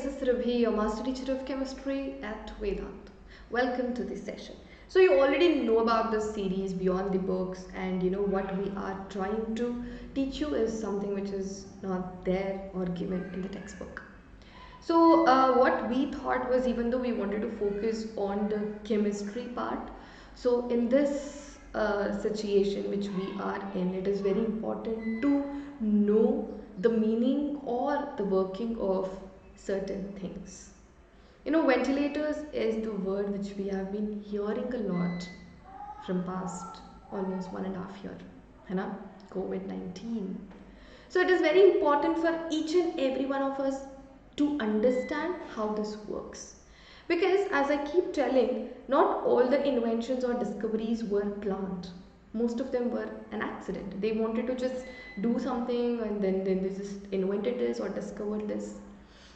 this is Surabhi, your master teacher of chemistry at Vedantu. Welcome to this session. So you already know about this series Beyond the Books, and you know what we are trying to teach you is something which is not there or given in the textbook. So what we thought was, even though we wanted to focus on the chemistry part, so in this situation which we are in, it is very important to know the meaning or the working of certain things. You know, ventilators is the word which we have been hearing a lot from past almost 1.5 years, है ना? COVID-19. So it is very important for each and every one of us to understand how this works. Because as I keep telling, not all the inventions or discoveries were planned. Most of them were an accident. They wanted to just do something and then they just invented this or discovered this.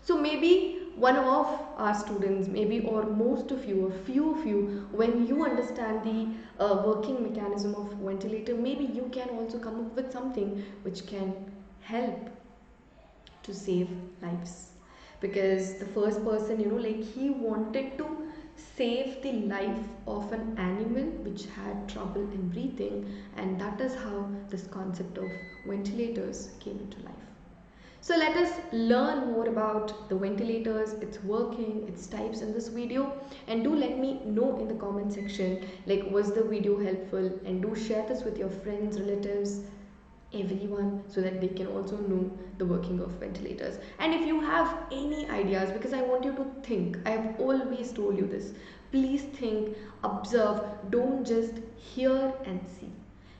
So maybe one of our students, maybe or most of you, a few of you, when you understand the working mechanism of ventilator, maybe you can also come up with something which can help to save lives. Because the first person, you know, like he wanted to save the life of an animal which had trouble in breathing, and that is how this concept of ventilators came into life. So let us learn more about the ventilators, its working, its types in this video, and do let me know in the comment section, like, was the video helpful, and do share this with your friends, relatives, everyone, so that they can also know the working of ventilators. And if you have any ideas, because I want you to think, I have always told you this, please think, observe, don't just hear and see.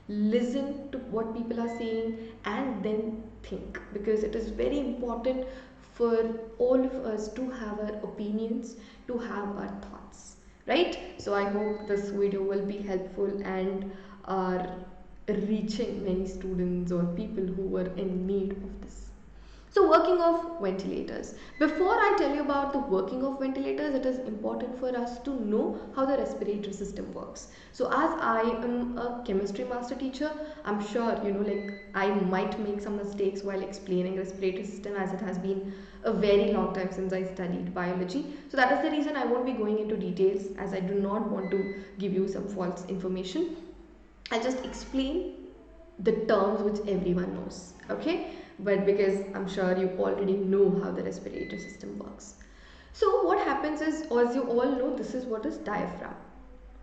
Listen to what people are saying and then think, because it is very important for all of us to have our opinions, to have our thoughts, right? So I hope this video will be helpful and are reaching many students or people who were in need of this. So working of ventilators. Before I tell you about the working of ventilators, it is important for us to know how the respiratory system works. So as I am a chemistry master teacher, I'm sure, you know, like I might make some mistakes while explaining respiratory system, as it has been a very long time since I studied biology. So that is the reason I won't be going into details, as I do not want to give you some false information. I'll just explain the terms which everyone knows, okay? But because I'm sure you already know how the respiratory system works. So what happens is, as you all know, this is what is diaphragm.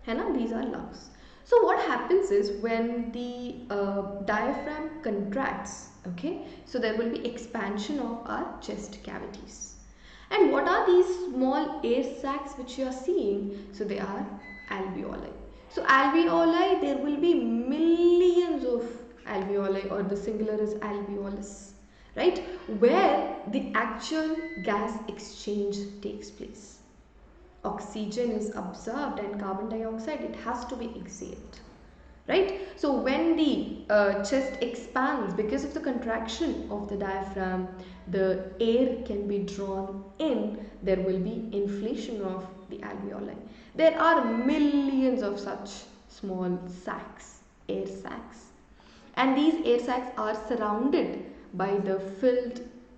These are lungs. So what happens is, when the diaphragm contracts, okay, so there will be expansion of our chest cavities. And what are these small air sacs which you are seeing? So they are alveoli. So alveoli, there will be millions of alveoli, or the singular is alveolus, right, where the actual gas exchange takes place. Oxygen is absorbed and carbon dioxide, it has to be exhaled, right? So when the chest expands, because of the contraction of the diaphragm, the air can be drawn in, there will be inflation of the alveoli. There are millions of such small sacs, air sacs, and these air sacs are surrounded by the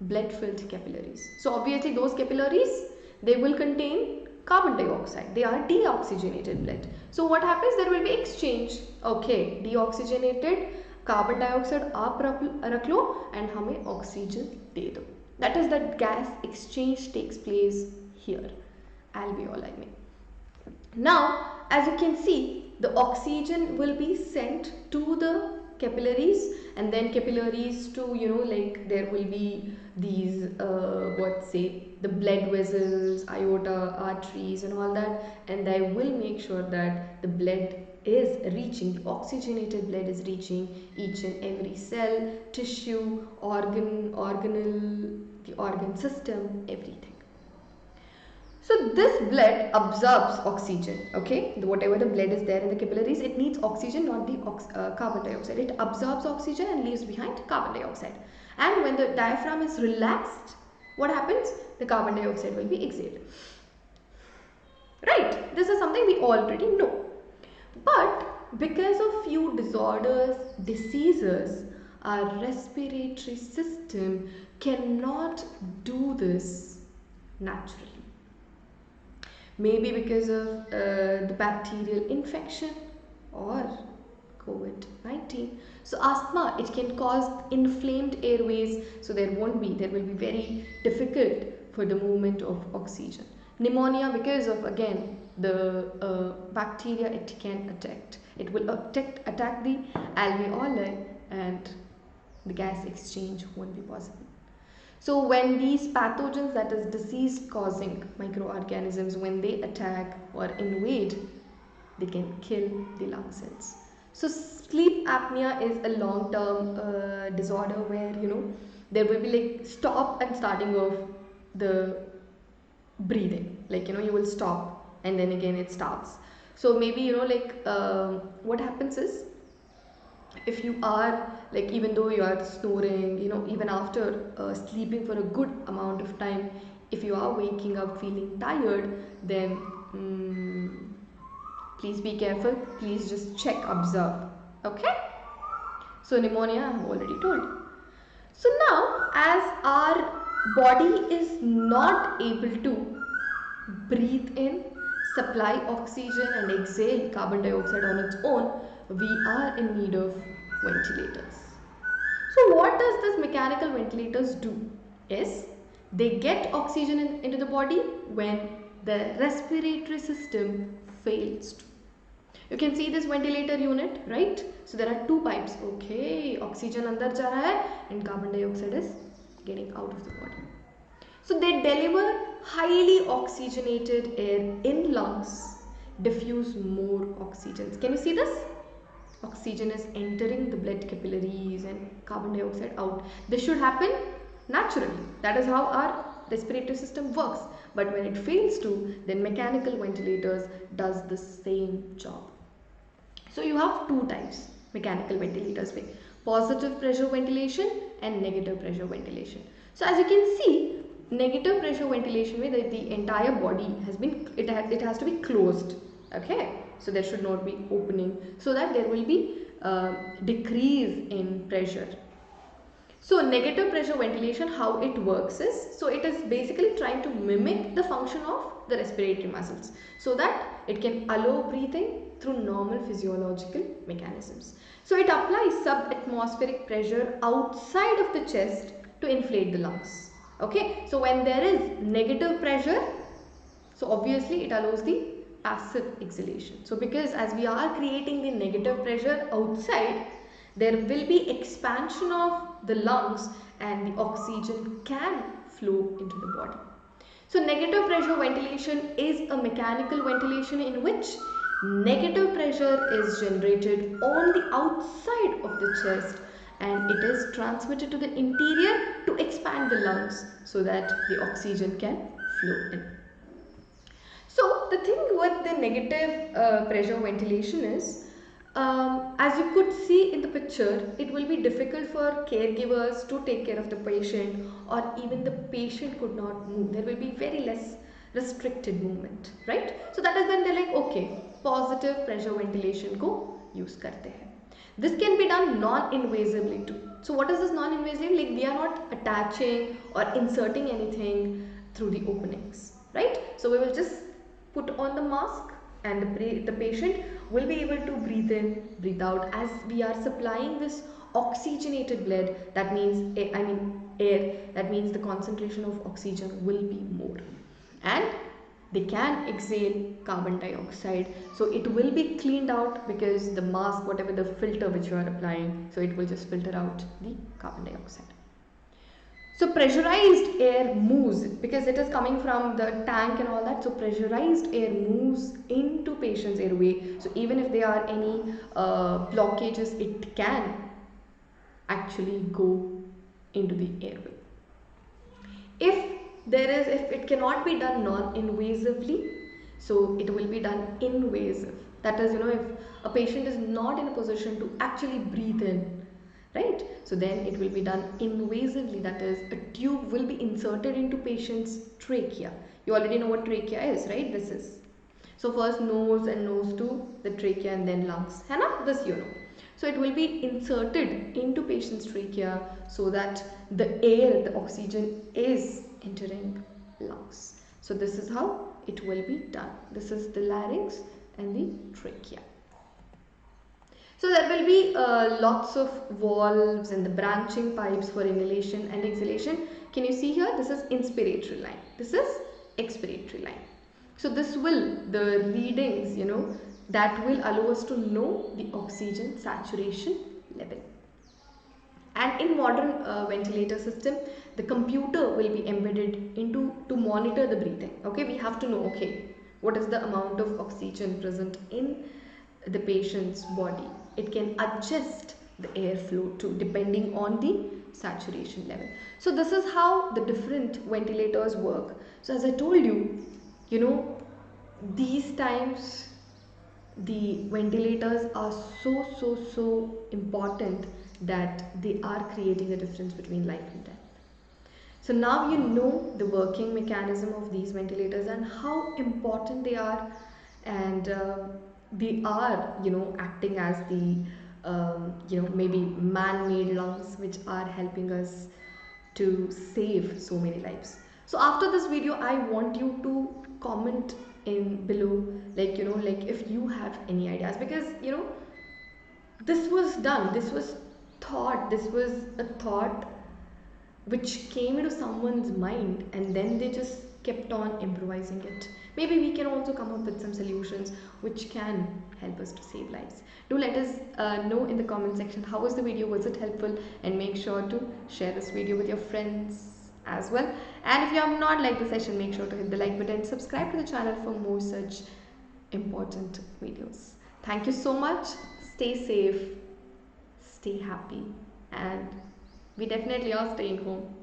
blood-filled capillaries. So obviously those capillaries, they will contain carbon dioxide. They are deoxygenated blood. So what happens? There will be exchange. Okay, deoxygenated carbon dioxide आप रख लो and हमें oxygen दे दो. That is, that gas exchange takes place here, alveoli में. Now, as you can see, the oxygen will be sent to the capillaries, and then capillaries to, you know, like there will be these the blood vessels, aorta, arteries and all that, and they will make sure that the blood is reaching, the oxygenated blood is reaching each and every cell, tissue, organelle, the organ system, everything. So this blood absorbs oxygen, okay? Whatever the blood is there in the capillaries, it needs oxygen, not the carbon dioxide. It absorbs oxygen and leaves behind carbon dioxide. And when the diaphragm is relaxed, what happens? The carbon dioxide will be exhaled. Right? This is something we already know. But because of few disorders, diseases, our respiratory system cannot do this naturally. Maybe because of the bacterial infection or COVID-19. So asthma, it can cause inflamed airways, so there will be very difficult for the movement of oxygen. Pneumonia, because of again the bacteria, it can attack. It will attack the alveoli, and the gas exchange won't be possible. So when these pathogens, that is disease causing microorganisms, when they attack or invade, they can kill the lung cells. So sleep apnea is a long term disorder where there will be like stop and starting of the breathing, like you will stop and then again it starts. So maybe what happens is, if you are like, even though you are snoring, even after sleeping for a good amount of time, if you are waking up feeling tired, then please be careful, please just check, observe. Okay, so pneumonia I have already told. So now, as our body is not able to breathe in, supply oxygen and exhale carbon dioxide on its own, we are in need of ventilators. So what does this mechanical ventilators do? Is they get oxygen into the body when the respiratory system fails to. You can see this ventilator unit, right? So there are two pipes. Okay, oxygen andar ja raha hai and carbon dioxide is getting out of the body. So they deliver highly oxygenated air in lungs, diffuse more oxygen. Can you see this? Oxygen is entering the blood capillaries and carbon dioxide out. This should happen naturally. That is how our respiratory system works. But when it fails to, then mechanical ventilators does the same job. So you have two types mechanical ventilators with positive pressure ventilation and negative pressure ventilation. So as you can see, negative pressure ventilation where the entire body has been, it has to be closed. Okay, so there should not be opening, so that there will be decrease in pressure. So negative pressure ventilation, how it works is, so it is basically trying to mimic the function of the respiratory muscles, so that it can allow breathing through normal physiological mechanisms. So it applies subatmospheric pressure outside of the chest to inflate the lungs. Okay, so when there is negative pressure, so obviously it allows the passive exhalation. So because as we are creating the negative pressure outside, there will be expansion of the lungs and the oxygen can flow into the body. So negative pressure ventilation is a mechanical ventilation in which negative pressure is generated on the outside of the chest and it is transmitted to the interior to expand the lungs so that the oxygen can flow in. So the thing with the negative pressure ventilation is, as you could see in the picture, it will be difficult for caregivers to take care of the patient, or even the patient could not move. There will be very less restricted movement, right? So that is when they're like, okay, positive pressure ventilation ko use karte hai. This can be done non-invasively too. So what is this non-invasive? Like we are not attaching or inserting anything through the openings, right? So we will just put on the mask and the patient will be able to breathe in, breathe out. As we are supplying this oxygenated blood, that means air, that means the concentration of oxygen will be more, and they can exhale carbon dioxide. So it will be cleaned out because the mask, whatever the filter which you are applying, so it will just filter out the carbon dioxide. So pressurized air moves because it is coming from the tank and all that. So pressurized air moves into patient's airway. So even if there are any blockages, it can actually go into the airway. If it cannot be done non-invasively, so it will be done invasive. That is, if a patient is not in a position to actually breathe in, right? So then it will be done invasively. That is, a tube will be inserted into patient's trachea. You already know what trachea is, right? This is. So first nose and nose to the trachea and then lungs. है ना? This you know. So it will be inserted into patient's trachea so that the air, the oxygen is entering lungs. So this is how it will be done. This is the larynx and the trachea. So there will be lots of valves and the branching pipes for inhalation and exhalation. Can you see here? This is inspiratory line. This is expiratory line. So this will, the readings, that will allow us to know the oxygen saturation level. And in modern ventilator system, the computer will be embedded into to monitor the breathing. Okay, we have to know, okay, what is the amount of oxygen present in the patient's body. It can adjust the airflow too depending on the saturation level. So this is how the different ventilators work. So as I told you, these times the ventilators are so important that they are creating a difference between life and death. So now you know the working mechanism of these ventilators and how important they are, and they are acting as the maybe man-made lungs which are helping us to save so many lives. So after this video I want you to comment in below, like if you have any ideas, because this was done, this was thought, this was a thought which came into someone's mind and then they just kept on improvising it. Maybe we can also come up with some solutions which can help us to save lives. Do let us know in the comment section how was the video, was it helpful, and make sure to share this video with your friends as well. And if you have not liked the session, make sure to hit the like button, subscribe to the channel for more such important videos. Thank you so much. Stay safe, stay happy, and we definitely are staying home.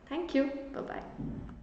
Thank you. Bye-bye.